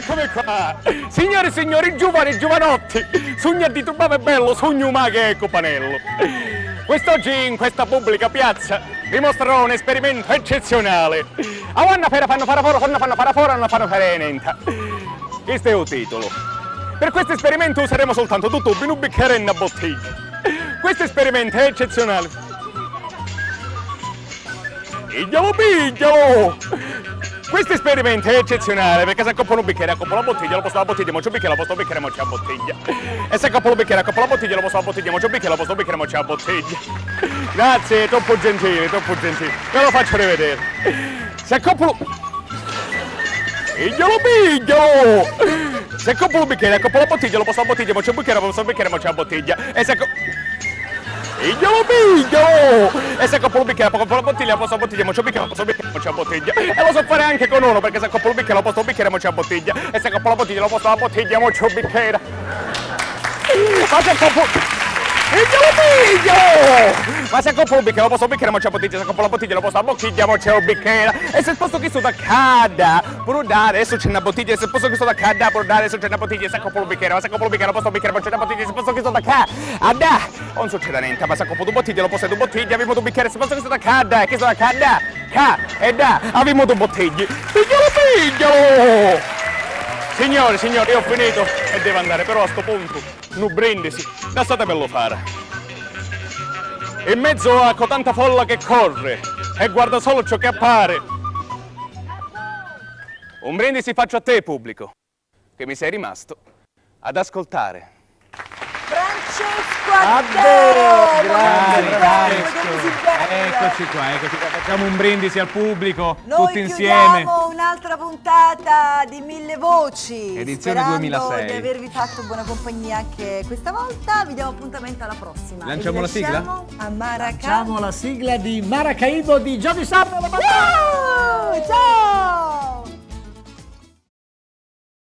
Eccomi qua! Signore e signori, giovani e giovanotti, sogno di tubave bello, sogno umaghe e copanello. Quest'oggi in questa pubblica piazza vi mostrerò un esperimento eccezionale. A una fera fanno faraforo, quando fanno faraforo non fanno fare niente. Questo è il titolo. Per questo esperimento useremo soltanto due tubi, un bicchiere e una bottiglia. Questo esperimento è eccezionale. Piglialo! Questo esperimento è eccezionale perché se accoppa un bicchiere, accoppa la bottiglia, lo posto la bottiglia, mo c'è un bicchiere, lo posto il bicchiere, mo c'è la bottiglia. E se accoppa un bicchiere, accoppa la bottiglia, lo posto la bottiglia, mo c'è un bicchiere, lo posto il bicchiere, mo c'è la bottiglia. Grazie, troppo gentile, troppo gentile. Ve lo faccio rivedere. Se accoppa lo... Piglialo! Se accoppa un bicchiere, accoppa la bottiglia, lo posto la bottiglia, mo c'è un bicchiere, lo posto il bicchiere, mo c'è la bottiglia. E se accoppa... Piglialo! E se accoppa un bicchiere, accoppa la bottiglia, posto la bottiglia, mo c'è un bicchiere, posto il bicchiere, mo c'è la bottiglia. E lo so fare anche con uno, perché se accoppa un bicchiere, posto un bicchiere, mo c'è la bottiglia. E se accoppa la bottiglia, lo posto la bottiglia, mo c'è un bicchiere. Ma se accoppa... Ma se accoppa un bicchiere, lo posto un bicchiere, mo c'è la bottiglia. Se accoppa la bottiglia, lo posto la bottiglia, mo c'è un bicchiere. E se sposto questo da cada, pure dare, adesso c'è una bottiglia. E se sposto questo da cada, pure dare, adesso c'è una bottiglia. E se accoppa un bicchiere, ma se accoppa un bicchiere, lo posto un bicchiere, mo c'è una bottiglia. E se sposto questo da cada, non succede niente. Ma se accoppa due bottiglie, lo posto due bottiglie, abbiamo due bicchieri. Se sposto questo da cada, questo da cada, e da, abbiamo due bottiglie. Piglialo! Signori, io ho finito e devo andare, però a sto punto, non brindisi, lasciatemelo fare. In mezzo a tanta folla che corre e guarda solo ciò che appare, un brindisi faccio a te, pubblico, che mi sei rimasto ad ascoltare. Francesco Addeo! Eccoci qua, facciamo un brindisi al pubblico, Noi tutti insieme. chiudiamo un'altra puntata di Mille Voci. Edizione sperando 2006. di avervi fatto buona compagnia anche questa volta. Vi diamo appuntamento alla prossima. Lanciamo la sigla? A Maracaibo. Facciamo la sigla di Maracaibo di Gianni Sarno. Ciao!